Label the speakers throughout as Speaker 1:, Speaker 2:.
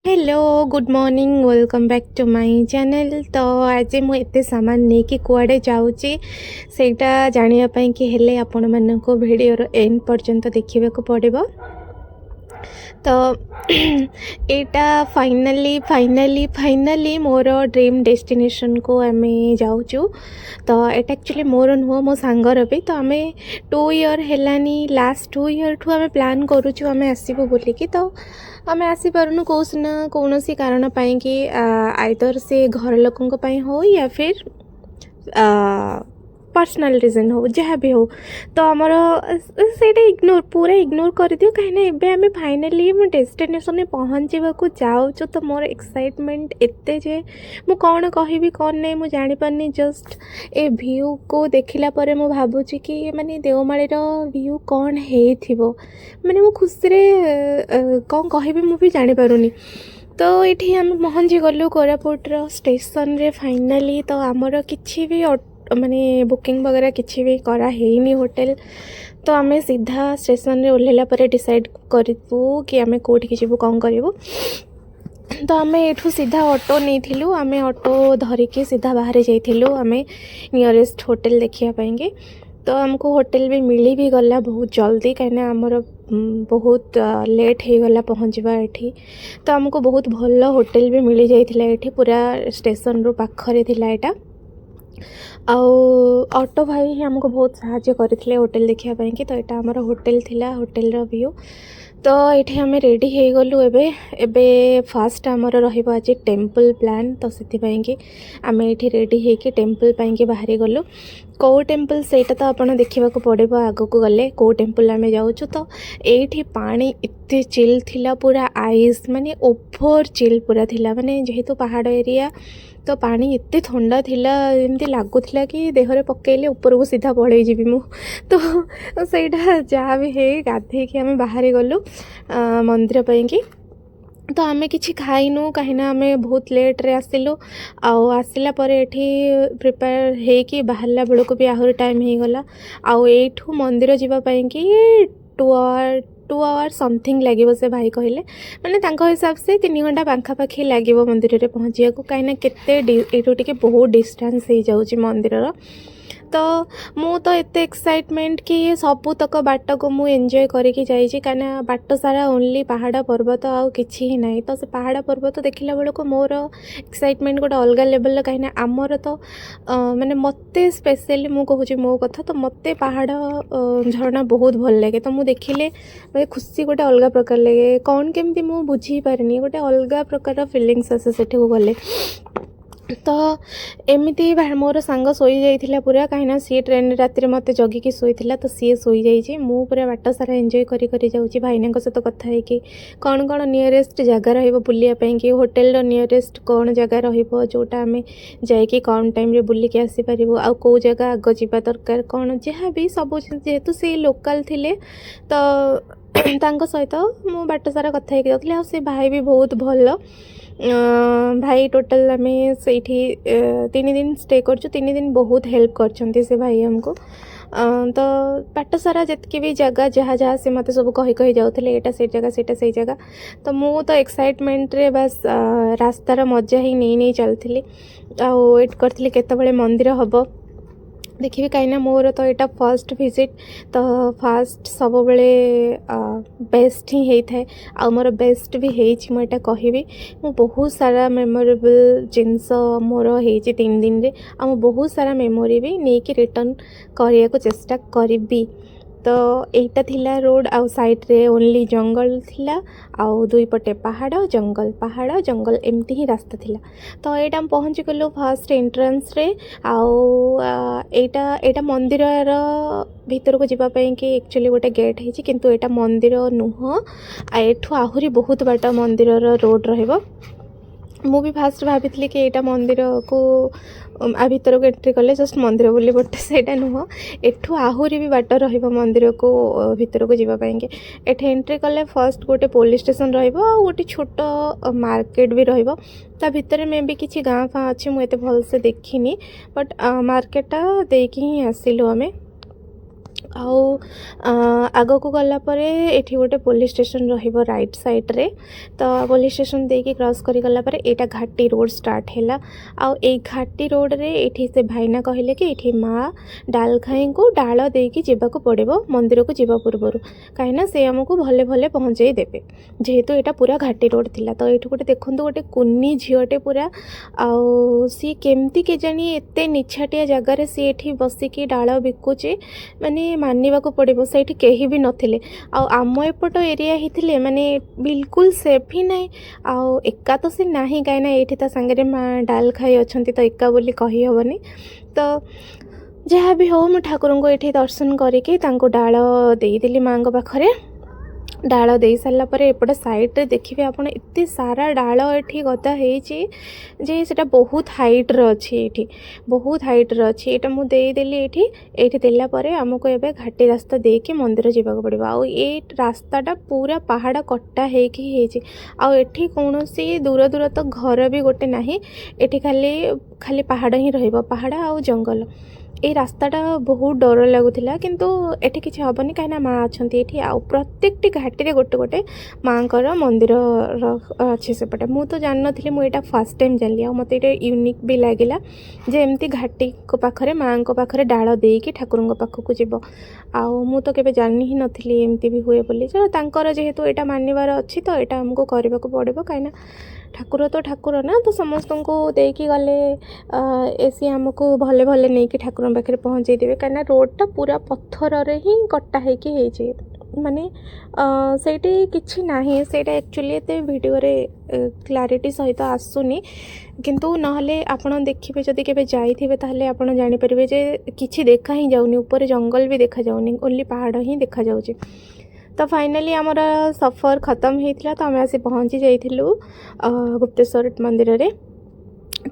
Speaker 1: Hello good morning welcome back to my channel. तो आज मु एते सामान नहीं कि कुआडे जाऊँगी सेटा जानिया पई कि हेले आपण मानको वीडियो रो एंड पर्यंत देखिबा को पड़िबो। तो एटा फाइनली फाइनली फाइनली मोर ड्रीम डेस्टिनेशन को आमे जाऊँ। तो एटा एक्चुअली मोर नुह मो सांगर भी। तो आमे 2 ईयर हेलानी लास्ट 2 ईयर ठू आमे प्लान करूँ आमे आसीबो बोलिकी। तो आमे आसी पारुनु कोसना कौनसी कारण पाई कि आइदर से घर लोकों पाई हो या फिर पर्सनल रीजन हो जहाँ भी हो। तो आमर से इग्नोर पूरा इग्नोर कर दियो कहीं एबे आमे फाइनली मो डेस्टिनेशन में पहुँचवा को जाऊँ। तो मोर एक्साइटमेंट एते जे मु कौन कहबी कौन नहीं मु जानी पारनी। जस्ट ए व्यू को देखिला परे मु भाबुची कि माने देवमाली रो व्यू कौन हेइथिबो। माने मु खुशी रे कौन कहबी मु भी जानी पारुनी। तो ये आम पहुँची गलु कोरापुट स्टेशन रे फाइनली। तो आमर किछि भी माने बुकिंग वगैरह किछि भी करा हेनी होटल। तो आमे सीधा स्टेशन रे ओल्हेला परे डिसाइड करू कि आमे कोठी कि जीवु कौन करिवु। तो आमे एठू सीधा ऑटो नहीं थिलु। आमे ऑटो धरिकी सीधा बाहर जाइथिलु आमे नियरेस्ट होटल देखिया पाएंगे। तो हमको होटल भी मिली भी गला बहुत जल्दी कहीं आमर बहुत लेट हो गला पहुँचवा एठी। तो हमको बहुत भल होटल भी मिली जाइथिला एठी पूरा स्टेशन रो पाखरे थिला एटा। ऑटो भाई ही हमको बहुत साहाଯ୍य करथिले होटल देखिया पाई कि। तो एटा हमर होटल थिला होटल रो व्यू। तो ये आम रेडी हो गलु एबे फास्ट आमर रहिबो आज टेम्पल प्लान। तो से कि आम ये रेडी होकि टेम्पल पाई बाहरी गलु। कौ टेम्पल सेटा तो आपन देखा पड़ो आग को गले कौ टेम्पल आम जाऊँ। तो ये पानी एते चिल थिला पूरा आइस माने ओभर चिल पूरा थिला माने जेहेतु पहाड़ एरिया। तो पानी एते ठंडा थिला एमती लगुला कि देहरे पकेले ऊपर को सीधा पड़े जीवी मु। तो सेटा जहाँ भी है गाधे कि आम बाहरी गलु मंदिर पाई। तो आमे किछि खाइनु कहीं आमे बहुत लेट रे आसिलु। आसिला परे एठी प्रिपेयर हे कि बाहरला बेल को भी आहरी टाइम हो गला। एठू मंदिर जीवा पाई कि 2 आवर समथिंग लगे से भाई कहले माने तांको हिसाब से 3 घंटा पाखापाखी लगे मंदिर रे पहुँचा को कहीं केते एठू टिके बहुत डिस्टेंस हो जाउची मंदिर रो। तो मु तो एते एक्साइटमेंट कि सबुतक बाट को मु एंजॉय करके जाइए कहीं बाट सारा ओनली पहाड़ पर्वत आउ किछि ही नहीं। तो से पहाड़ पर्वत देखला बेल को मोर एक्साइटमेंट गोटे अलग लेवल कहीं आमर तो माने मते स्पेशली मु कहूँ मो कथा। तो मते पहाड़ झरना बहुत भल लगे। तो मु देखिले मतलब खुशी गोटे अलग प्रकार लगे कौन केमती मु बुझी पारनी गोटे अलग प्रकार फिलिंग्स आसे सेठी को गले। तो एमती मोर सांग सोई जाइथिला पूरा कहीं सी ट्रेन राति मत जगिकी शोला। तो सी सोई जाइए मु पूरा बाट सारा एंजॉय करी जाऊँगी भाईना सहित कथा है कि कौन कौन नियरेस्ट जगह रही कि होटेल नियरेस्ट कौन जगह रोटा आम जाकि कौन टाइम रे बुलिकी आसीपर आ कौ जगह आग जावा दरकार कौन जहाँ भी सब जेहेतु से लोकल थिले। तो तांको सहित मु बाट सारा कथा जाऊँगी। से भाई भी बहुत भल भाई टोटल आम से 3 दिन स्टे कर 3 दिन बहुत हेल्प कर से भाई हमको। तो बाट सारा जितकी भी जगह जहाँ जहाँ से मत सब कही जाऊे एटा से जगह सेटा से जगह। तो मु तो एक्साइटमेंट रे बस रास्तार मजा ही नहीं चलती वेट करी केतबेले मंदिर हम देखिए कहीं मोर तो यहाँ फर्स्ट विजिट। तो फास्ट सब बेले बेस्ट ही होता है आ मोर बेस्ट भी होता कहबी। मु बहुत सारा मेमोरेबल जिनस मोर हो 3 दिन रे आ बहुत सारा मेमोरी भी नहीं कि रिटर्न करने को चेष्टा करी। तो एटा थिला रोड आउ साइड रे ओनली जंगल थिला आउ 2 पटे पहाड़ जंगल एमती ही रास्ता थिला। तो एटा हम पहुँची गलु फर्स्ट एंट्रेंस रे आउ एटा मंदिर भीतर को जीवा पाई कि एक्चुअली गोटे गेट है किंतु एटा मंदिर नुह एठू आहुरी बहुत बाट मंदिर रोड रहिबो। मु भी फास्ट भाभी कि यहाँ मंदिर को आ भीतर को एंट्री कले जस्ट मंदिर बोली बट सेटा नुह एठू आहुरी भी बाट रहिबो मंदिर को भीतर को जीवा पाएंगे। एठे एंट्री कले फर्स्ट गोटे पुलिस स्टेशन रहिबो गोटे छोट मार्केट भी रहिबो। ता भीतर में भी किछि गाँ फाँ अच्छी मुझे भल से देखिनी बट मार्केटा देकी ही आसिलु आमे। ଆଉ ଆଗକୁ ଗଲା ପରେ ଏଠି ଗୋଟେ ପୋଲିସ୍ ଷ୍ଟେସନ୍ ରହିବ ରାଇଟ୍ ସାଇଡ଼୍ରେ। ତ ପୋଲିସ୍ ଷ୍ଟେସନ୍ ଦେଇକି କ୍ରସ୍ କରିଗଲା ପରେ ଏଇଟା ଘାଟି ରୋଡ଼ ଷ୍ଟାର୍ଟ ହେଲା। ଆଉ ଏଇ ଘାଟି ରୋଡ଼ରେ ଏଠି ସେ ଭାଇନା କହିଲେ କି ଏଠି ମା ଡାଲଖାଇଙ୍କୁ ଡାଳ ଦେଇକି ଯିବାକୁ ପଡ଼ିବ ମନ୍ଦିରକୁ ଯିବା ପୂର୍ବରୁ, କାହିଁକିନା ସେ ଆମକୁ ଭଲେ ଭଲେ ପହଞ୍ଚେଇ ଦେବେ, ଯେହେତୁ ଏଇଟା ପୁରା ଘାଟି ରୋଡ଼ ଥିଲା। ତ ଏଇଠି ଗୋଟେ ଦେଖନ୍ତୁ ଗୋଟେ କୁନି ଝିଅଟେ ପୁରା, ଆଉ ସିଏ କେମିତି କେଜାଣି ଏତେ ନିଛାଟିଆ ଜାଗାରେ ସିଏ ଏଠି ବସିକି ଡାଳ ବିକୁଛି, ମାନେ ମାନିବାକୁ ପଡ଼ିବ ସେଇଠି କେହି ବି ନଥିଲେ। ଆଉ ଆମ ଏପଟ ଏରିଆ ହେଇଥିଲେ ମାନେ ବିଲକୁଲ ସେଫ୍ ହିଁ ନାହିଁ। ଆଉ ଏକା ତ ସେ ନାହିଁ, କାହିଁକିନା ଏଇଠି ତା ସାଙ୍ଗରେ ମା ଡାଲ ଖାଇ ଅଛନ୍ତି, ତ ଏକା ବୋଲି କହିହେବନି। ତ ଯାହା ବି ହଉ ମୁଁ ଠାକୁରଙ୍କୁ ଏଠି ଦର୍ଶନ କରିକି ତାଙ୍କୁ ଡାଳ ଦେଇଦେଲି ମାଆଙ୍କ ପାଖରେ। ଡାଳ ଦେଇ ସାରିଲା ପରେ ଏପଟେ ସାଇଡ଼୍ରେ ଦେଖିବେ ଆପଣ ଏତେ ସାରା ଡାଳ ଏଠି ଗଦା ହେଇଛି ଯେ ସେଟା ବହୁତ ହାଇଟ୍ର ଅଛି, ଏଇଠି ବହୁତ ହାଇଟ୍ର ଅଛି। ଏଇଟା ମୁଁ ଦେଇଦେଲି ଏଇଠି ଦେଲା ପରେ ଆମକୁ ଏବେ ଘାଟି ରାସ୍ତା ଦେଇକି ମନ୍ଦିର ଯିବାକୁ ପଡ଼ିବ। ଆଉ ଏ ରାସ୍ତାଟା ପୁରା ପାହାଡ଼ କଟା ହେଇକି ହେଇଛି। ଆଉ ଏଠି କୌଣସି ଦୂର ତ ଘର ବି ଗୋଟେ ନାହିଁ, ଏଠି ଖାଲି ପାହାଡ଼ ହିଁ ରହିବ, ପାହାଡ଼ ଆଉ ଜଙ୍ଗଲ। এই ରାସ୍ତାଟା ବହୁତ ଡର ଲାଗୁଥିଲା, କିନ୍ତୁ ଏଠି କିଛି ହେବନି କାହିଁକିନା ମା ଅଛନ୍ତି ଏଠି। ଆଉ ପ୍ରତ୍ୟେକଟି ଘାଟିରେ ଗୋଟେ ମାଆଙ୍କର ମନ୍ଦିର ଅଛି ସେପଟେ। ମୁଁ ତ ଜାଣିନଥିଲି, ମୁଁ ଏଇଟା ଫାର୍ଷ୍ଟ ଟାଇମ୍ ଜାଣିଲି। ଆଉ ମୋତେ ଏଇଟା ୟୁନିକ୍ ବି ଲାଗିଲା ଯେ ଏମିତି ଘାଟିଙ୍କ ପାଖରେ ମାଆଙ୍କ ପାଖରେ ଡାଳ ଦେଇକି ଠାକୁରଙ୍କ ପାଖକୁ ଯିବ। ଆଉ ମୁଁ ତ କେବେ ଜାଣି ହିଁ ନଥିଲି ଏମିତି ବି ହୁଏ ବୋଲି। ତାଙ୍କର ଯେହେତୁ ଏଇଟା ମାନିବାର ଅଛି ତ ଏଇଟା ଆମକୁ କରିବାକୁ ପଡ଼ିବ, କାହିଁକିନା ଠାକୁର ତ ଠାକୁର ନା, ତ ସମସ୍ତଙ୍କୁ ଦେଇକି ଗଲେ ସିଏ ଆମକୁ ଭଲେ ନେଇକି ଠାକୁରଙ୍କ ପାଖରେ ପହଞ୍ଚେଇ ଦେବେ। କାହିଁକିନା ରୋଡ଼ଟା ପୁରା ପଥରରେ ହିଁ କଟା ହେଇକି ହେଇଛି, ମାନେ ସେଇଠି କିଛି ନାହିଁ। ସେଇଟା ଆକ୍ଚୁଆଲି ଏତେ ଭିଡ଼ିଓରେ କ୍ଲାରିଟି ସହିତ ଆସୁନି, କିନ୍ତୁ ନହେଲେ ଆପଣ ଦେଖିବେ ଯଦି କେବେ ଯାଇଥିବେ ତାହେଲେ ଆପଣ ଜାଣିପାରିବେ ଯେ କିଛି ଦେଖା ହିଁ ଯାଉନି, ଉପରେ ଜଙ୍ଗଲ ବି ଦେଖାଯାଉନି, ଓନ୍ଲି ପାହାଡ଼ ହିଁ ଦେଖାଯାଉଛି। ତ ଫାଇନାଲି ଆମର ସଫର ଖତମ ହେଇଥିଲା, ତ ଆମେ ଆସି ପହଞ୍ଚି ଯାଇଥିଲୁ ଗୁପ୍ତେଶ୍ୱର ମନ୍ଦିରରେ।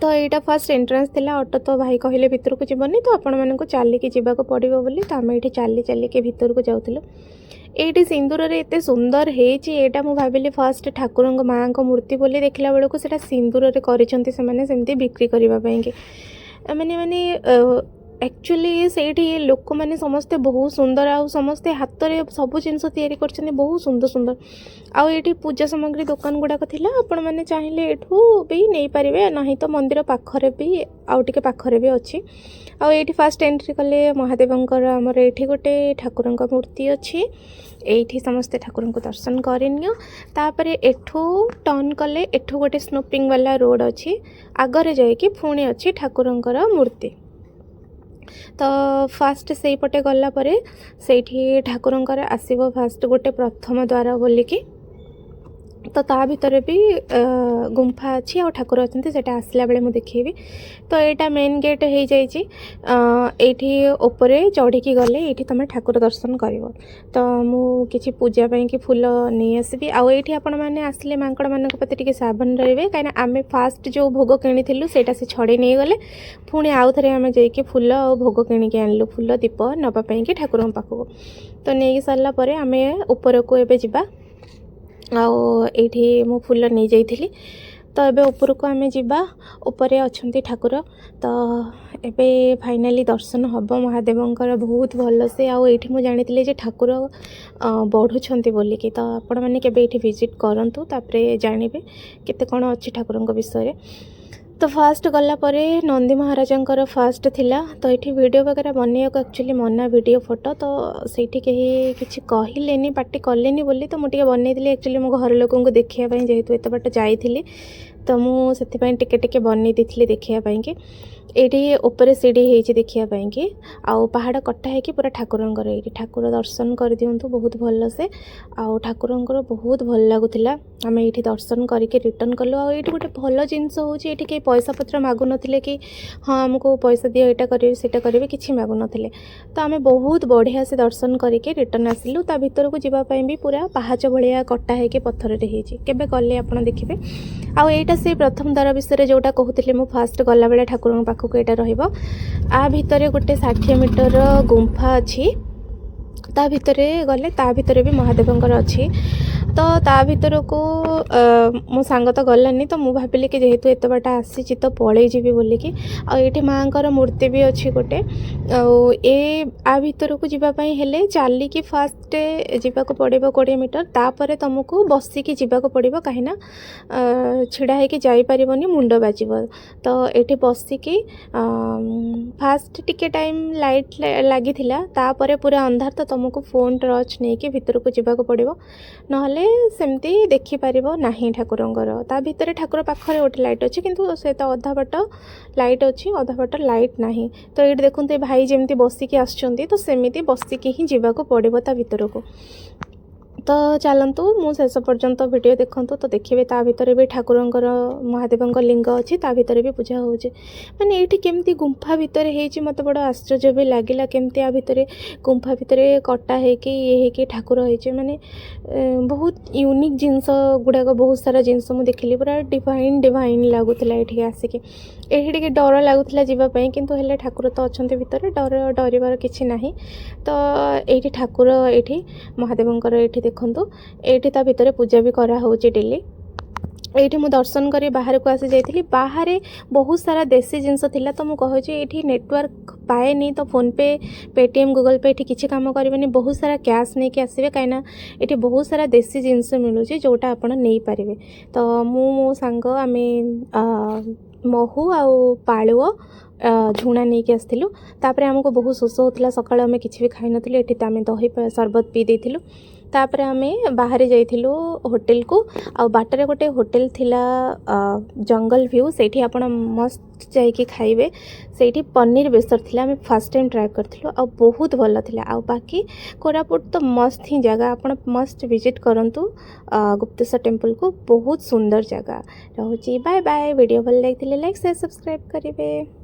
Speaker 1: ତ ଏଇଟା ଫାର୍ଷ୍ଟ ଏଣ୍ଟ୍ରାନ୍ସ ଥିଲା। ଅଟୋ ତ ଭାଇ କହିଲେ ଭିତରକୁ ଯିବନି, ତ ଆପଣମାନଙ୍କୁ ଚାଲିକି ଯିବାକୁ ପଡ଼ିବ ବୋଲି, ତ ଆମେ ଏଇଠି ଚାଲିକି ଭିତରକୁ ଯାଉଥିଲୁ। ଏଇଠି ସିନ୍ଦୁରରେ ଏତେ ସୁନ୍ଦର ହେଇଛି, ଏଇଟା ମୁଁ ଭାବିଲି ଫାର୍ଷ୍ଟ ଠାକୁରଙ୍କ ମାଆଙ୍କ ମୂର୍ତ୍ତି ବୋଲି, ଦେଖିଲା ବେଳକୁ ସେଇଟା ସିନ୍ଦୁରରେ କରିଛନ୍ତି ସେମାନେ ସେମିତି ବିକ୍ରି କରିବା ପାଇଁକି। ମାନେ ଆକ୍ଚୁଆଲି ସେଇଠି ଲୋକମାନେ ସମସ୍ତେ ବହୁତ ସୁନ୍ଦର, ଆଉ ସମସ୍ତେ ହାତରେ ସବୁ ଜିନିଷ ତିଆରି କରିଛନ୍ତି, ବହୁତ ସୁନ୍ଦର। ଆଉ ଏଇଠି ପୂଜା ସାମଗ୍ରୀ ଦୋକାନ ଗୁଡ଼ାକ ଥିଲା, ଆପଣମାନେ ଚାହିଁଲେ ଏଠୁ ବି ନେଇପାରିବେ, ନାହିଁ ତ ମନ୍ଦିର ପାଖରେ ବି ଆଉ ଟିକେ ପାଖରେ ବି ଅଛି। ଆଉ ଏଇଠି ଫାର୍ଷ୍ଟ ଏଣ୍ଟ୍ରି କଲେ ମହାଦେବଙ୍କର ଆମର ଏଇଠି ଗୋଟେ ଠାକୁରଙ୍କ ମୂର୍ତ୍ତି ଅଛି, ଏଇଠି ସମସ୍ତେ ଠାକୁରଙ୍କୁ ଦର୍ଶନ କରିନିଅ। ତାପରେ ଏଠୁ ଟର୍ନ କଲେ ଏଠୁ ଗୋଟେ ସ୍ନୋପିଂ ବାଲା ରୋଡ଼ ଅଛି, ଆଗରେ ଯାଇକି ପୁଣି ଅଛି ଠାକୁରଙ୍କର ମୂର୍ତ୍ତି। ତ ଫାର୍ଷ୍ଟ ସେଇପଟେ ଗଲା ପରେ ସେଇଠି ଠାକୁରଙ୍କର ଆସିବ ଫାର୍ଷ୍ଟ ଗୋଟେ ପ୍ରଥମ ଦ୍ୱାର ବୋଲିକି, ତ ତା ଭିତରେ ବି ଗୁମ୍ଫା ଅଛି ଆଉ ଠାକୁର ଅଛନ୍ତି, ସେଇଟା ଆସିଲା ବେଳେ ମୁଁ ଦେଖେଇବି। ତ ଏଇଟା ମେନ୍ ଗେଟ୍ ହେଇଯାଇଛି। ଏଇଠି ଉପରେ ଚଢ଼ିକି ଗଲେ ଏଇଠି ତୁମେ ଠାକୁର ଦର୍ଶନ କରିବ। ତ ମୁଁ କିଛି ପୂଜା ପାଇଁକି ଫୁଲ ନେଇ ଆସିବି। ଆଉ ଏଇଠି ଆପଣମାନେ ଆସିଲେ ମାଙ୍କଡ଼ମାନଙ୍କ ପ୍ରତି ଟିକେ ସାବଧାନ ରହିବେ, କାହିଁକିନା ଆମେ ଫାର୍ଷ୍ଟ ଯେଉଁ ଭୋଗ କିଣିଥିଲୁ ସେଇଟା ସେ ଛଡ଼େଇ ନେଇଗଲେ। ପୁଣି ଆଉ ଥରେ ଆମେ ଯାଇକି ଫୁଲ ଆଉ ଭୋଗ କିଣିକି ଆଣିଲୁ, ଫୁଲ ଦୀପ ନେବା ପାଇଁକି ଠାକୁରଙ୍କ ପାଖକୁ। ତ ନେଇକି ସାରିଲା ପରେ ଆମେ ଉପରକୁ ଏବେ ଯିବା। ଆଉ ଏଇଠି ମୁଁ ଫୁଲ ନେଇଯାଇଥିଲି, ତ ଏବେ ଉପରକୁ ଆମେ ଯିବା। ଉପରେ ଅଛନ୍ତି ଠାକୁର, ତ ଏବେ ଫାଇନାଲି ଦର୍ଶନ ହେବ ମହାଦେବଙ୍କର ବହୁତ ଭଲସେ। ଆଉ ଏଇଠି ମୁଁ ଜାଣିଥିଲି ଯେ ଠାକୁର ବଢ଼ୁଛନ୍ତି ବୋଲିକି, ତ ଆପଣମାନେ କେବେ ଏଇଠି ଭିଜିଟ୍ କରନ୍ତୁ, ତାପରେ ଜାଣିବେ କେତେ କ'ଣ ଅଛି ଠାକୁରଙ୍କ ବିଷୟରେ। ତ ଫାର୍ଷ୍ଟ ଗଲା ପରେ ନନ୍ଦୀ ମହାରାଜାଙ୍କର ଫାର୍ଷ୍ଟ ଥିଲା, ତ ଏଇଠି ଭିଡ଼ିଓ ବଗେରା ବନେଇବାକୁ ଆକ୍ଚୁଆଲି ମନା, ଭିଡ଼ିଓ ଫଟୋ, ତ ସେଇଠି କେହି କିଛି କହିଲେନି, ପାଟି କଲେନି ବୋଲି ତ ମୁଁ ଟିକେ ବନେଇଥିଲି। ଆକ୍ଚୁଆଲି ମୋ ଘର ଲୋକଙ୍କୁ ଦେଖିବା ପାଇଁ, ଯେହେତୁ ଏତେ ବାଟ ଯାଇଥିଲି ତ ମୁଁ ସେଥିପାଇଁ ଟିକେ ବନେଇ ଦେଇଥିଲି ଦେଖିବା ପାଇଁକି। ଏଇଠି ଉପରେ ସିଡ଼ି ହେଇଛି ଦେଖିବା ପାଇଁକି, ଆଉ ପାହାଡ଼ କଟା ହେଇକି ପୁରା ଠାକୁରଙ୍କର ଏଇଠି ଠାକୁର ଦର୍ଶନ କରିଦିଅନ୍ତୁ ବହୁତ ଭଲସେ। ଆଉ ଠାକୁରଙ୍କର ବହୁତ ଭଲ ଲାଗୁଥିଲା, ଆମେ ଏଇଠି ଦର୍ଶନ କରିକି ରିଟର୍ନ କଲୁ। ଆଉ ଏଇଠି ଗୋଟେ ଭଲ ଜିନିଷ ହେଉଛି, ଏଇଠି କେହି ପଇସା ପତ୍ର ମାଗୁନଥିଲେ କି ହଁ ଆମକୁ ପଇସା ଦିଅ, ଏଇଟା କରିବେ ସେଇଟା କରିବେ, କିଛି ମାଗୁନଥିଲେ। ତ ଆମେ ବହୁତ ବଢ଼ିଆ ସେ ଦର୍ଶନ କରିକି ରିଟର୍ନ ଆସିଲୁ। ତା ଭିତରକୁ ଯିବା ପାଇଁ ବି ପୁରା ପାହାଚ ଭଳିଆ କଟା ହେଇକି ପଥରରେ ହେଇଛି, କେବେ ଗଲେ ଆପଣ ଦେଖିବେ। ଆଉ ଏଇଟା ସେ ପ୍ରଥମ ଦ୍ୱାର ବିଷୟରେ ଯେଉଁଟା କହୁଥିଲି ମୁଁ, ଫାର୍ଷ୍ଟ ଗଲାବେଳେ ଠାକୁରଙ୍କ ପାଖକୁ ଏଇଟା ରହିବ। ଆ ଭିତରେ ଗୋଟେ 60 ମିଟର ଗୁମ୍ଫା ଅଛି, ତା ଭିତରେ ଗଲେ ତା ଭିତରେ ବି ମହାଦେବଙ୍କର ଅଛି। तो ता भितर को मो सांग तो गलानी तो मुझे भाविली कि जेहेतु एत बाट आसी तो पलि जी बोलिकी आठी माँ मूर्ति भी अच्छी गोटे आ भितर को जीवाई हेले चलिकी फास्ट जावाक पड़ो 20 मीटर तापर तुमको बसिकी जावाक पड़ो कहीं छिड़ा होगी जापरनि मुंड बाज तो ये बसिकी फास्ट टिके टाइम लाइट लगी तापर पूरा अंधार तो तुमको फोन टर्च नहीं कि भितर को जावाक पड़ो ना सेमती देखिपार ना ठाकुरंकर ता भितर ठाकुर पाखे गोटे लाइट अच्छी किंतु से तो अधा बाट लाइट अच्छी अधा बाट लाइट नहीं तो ये देखो भाई जमी बसिकी आसुँच तो सेमती बसिकी ही जावाक पड़ो ता भितर को तो चलतु मु शेष पर्यंत वीडियो देखूँ तो देखिए ता भितर भी ठाकुरंकर महादेव लिंग अच्छी ता भितर भी पूजा हो माने ये केमती गुंफा भितर है मत बड़ आश्चर्य भी लगिला केमती आ भितर गुंफा भितर कटा है ठाकुर होइचे माने बहुत यूनिक जिनस गुड़ाक बहुत सारा जिनस मुझे देखिली पूरा डिवाइन डिवाइन लगुला ये आसिक ये डर लगुला जीवाई किंतु हेले ठाकुर तो अच्छा भितर डर किसी ना तो ये ठाकुर ये महादेवंकर ये देखो ये ता भितर पूजा भी करा होची डेली ये मुझे दर्शन कर बाहर को आसी जाइली बाहर बहुत सारा देसी जिनस थिला तो मुझे ये नेटवर्क पाएनी तो फोन पे पेटीएम गूगल पे ये किसी काम करें बहुत सारा कैश नहीं कि आसवे कहीं ये बहुत सारा देसी जिनस मिलूँ जोटा आप नहीं पारे तो मो सांग आम महू आ पालुओ झुणा नहीं कि आसलु तापर आमको बहुत शोष होता सकाल आम कि खाई नी ये आम दही सरबत पी देलु तापर आम बाहर जाइलु होटेल को आ बाटर गोटे होटेल थिला जंगल व्यू से आप मस्त जाइए खाइबे से पनीर बेसर थिला आम फर्स्ट टाइम ट्राए करथिलु आ बहुत भल थिला आ बाकी कोरापुट तो मस्त ही जगह आप मस्त विजिट करंतु गुप्तेश्वर टेम्पल को बहुत सुंदर जगह रोची बाय बाय वीडियो भल लगे लाइक शेयर सब्सक्राइब करेंगे।